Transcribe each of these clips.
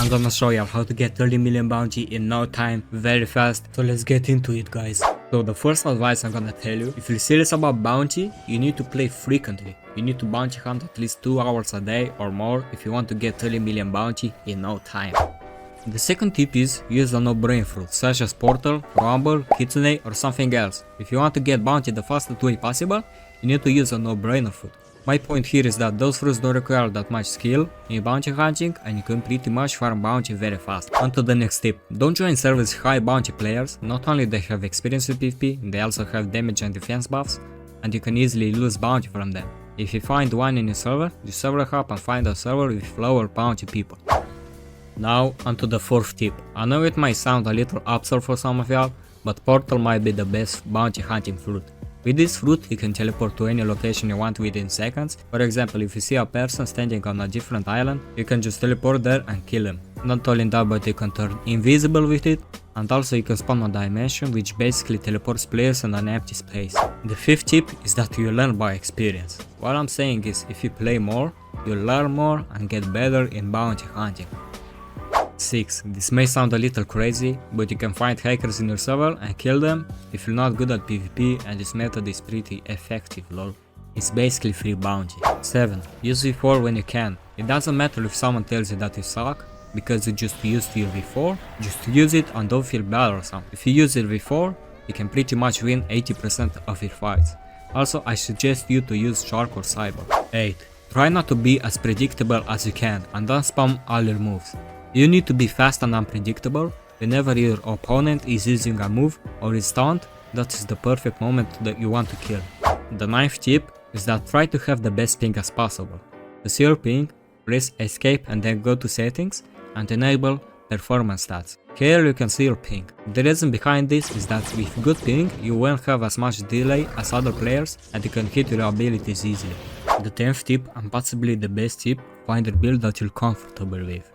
I'm gonna show you how to get 30 million bounty in no time, very fast. So let's get into it, guys. So the first advice I'm gonna tell you, if you're serious about bounty, you need to play frequently. You need to bounty hunt at least 2 hours a day or more if you want to get 30 million bounty in no time. The second tip is use a no-brain fruit such as Portal, Rumble, Kitsune or something else. If you want to get bounty the fastest way possible, you need to use a no-brainer fruit. My point here is that those fruits don't require that much skill in bounty hunting and you can pretty much farm bounty very fast. On to the next tip. Don't join servers high bounty players. Not only they have experience with PvP, they also have damage and defense buffs and you can easily lose bounty from them. If you find one in your server, do server hop and find a server with lower bounty people. Now onto the fourth tip. I know it might sound a little absurd for some of y'all, but Portal might be the best bounty hunting fruit. With this fruit you can teleport to any location you want within seconds. For example, if you see a person standing on a different island, you can just teleport there and kill him. Not only that, but you can turn invisible with it, and also you can spawn a dimension which basically teleports players in an empty space. The fifth tip is that you learn by experience. What I'm saying is, if you play more, you learn more and get better in bounty hunting. 6. This may sound a little crazy, but you can find hackers in your server and kill them if you're not good at PvP, and this method is pretty effective, lol. It's basically free bounty. 7. Use V4 when you can. It doesn't matter if someone tells you that you suck, because you just used your V4, just use it and don't feel bad or something. If you use your V4, you can pretty much win 80% of your fights. Also, I suggest you to use Shark or Cyber. 8. Try not to be as predictable as you can and don't spam all your moves. You need to be fast and unpredictable. Whenever your opponent is using a move or is stunned, that is the perfect moment that you want to kill. The 9th tip is that try to have the best ping as possible. To see your ping, press escape and then go to settings and enable performance stats. Here you can see your ping. The reason behind this is that with good ping you won't have as much delay as other players and you can hit your abilities easily. The 10th tip, and possibly the best tip, find a build that you're comfortable with.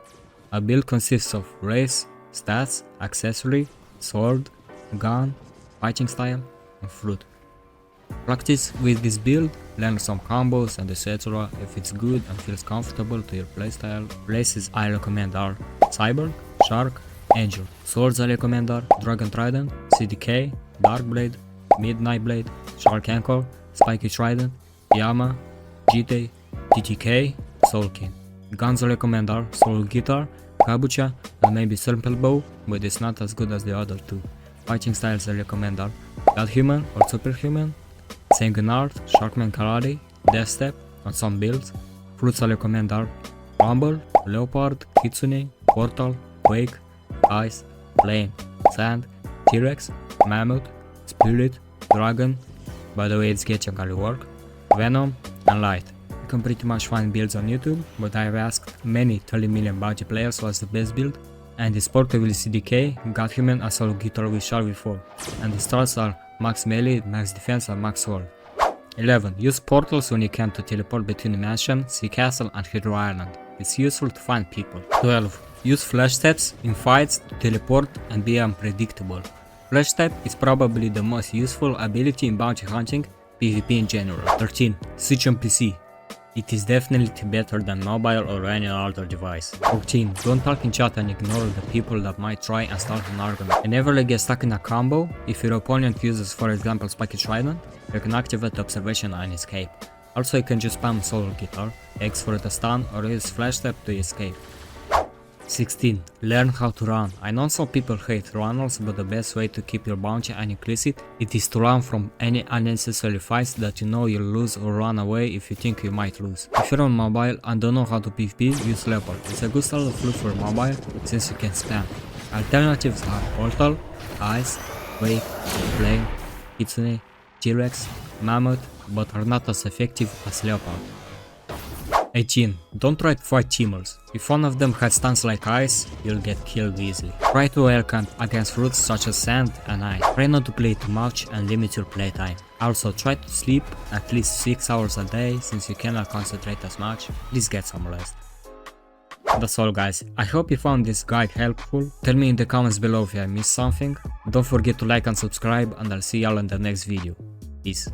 A build consists of race, stats, accessory, sword, gun, fighting style, and fruit. Practice with this build, learn some combos and etc. If it's good and feels comfortable to your playstyle. Races I recommend are Cyber, Shark, Angel. Swords I recommend are Dragon Trident, CDK, Dark Blade, Midnight Blade, Shark Ankle, Spiky Trident, Yama, GT, TTK, Soul King. Guns I recommend are Soul Guitar, Kabucha, and maybe Simple Bow, but it's not as good as the other two. Fighting styles I recommend are Godhuman or Superhuman, Sanguinart, Sharkman Karate, Death Step, and some builds. Fruits I recommend are Rumble, Leopard, Kitsune, Portal, Quake, Ice, Flame, Sand, T-Rex, Mammoth, Spirit, Dragon, by the way it's getting a rework, Venom, and Light. You can pretty much find builds on YouTube, but I've asked many 30 million bounty players what's the best build, and it's portable CDK, Godhuman, and Soul Guitar with Shark V4, and the stars are max melee, max defense, and max sword. 11. Use portals when you can to teleport between mansion, sea castle, and Hydro Island. It's useful to find people. 12. Use flash steps in fights to teleport and be unpredictable. Flash step is probably the most useful ability in bounty hunting, PvP in general. 13. Switch on PC. It is definitely better than mobile or any other device. 14. Don't talk in chat and ignore the people that might try and start an argument. Whenever you get stuck in a combo, if your opponent uses for example Spiky Trident, you can activate observation and escape. Also you can just spam Soul Guitar, X for the stun, or use flash step to escape. 16. Learn how to run. I know some people hate runners, but the best way to keep your bounty and increase it is to run from any unnecessary fights that you know you'll lose, or run away if you think you might lose. If you're on mobile and don't know how to PvP, use Leopard. It's a good style of fruit for mobile since you can spam. Alternatives are Portal, Ice, Quake, Flame, Kitsune, T-Rex, Mammoth, but are not as effective as Leopard. 18. Don't try to fight teamers. If one of them has stuns like ice, you'll get killed easily. Try to air camp against fruits such as sand and ice. Try not to play too much and limit your playtime. Also try to sleep at least 6 hours a day, since you cannot concentrate as much. Please get some rest. That's all guys, I hope you found this guide helpful. Tell me in the comments below if I missed something. Don't forget to like and subscribe, and I'll see y'all in the next video. Peace.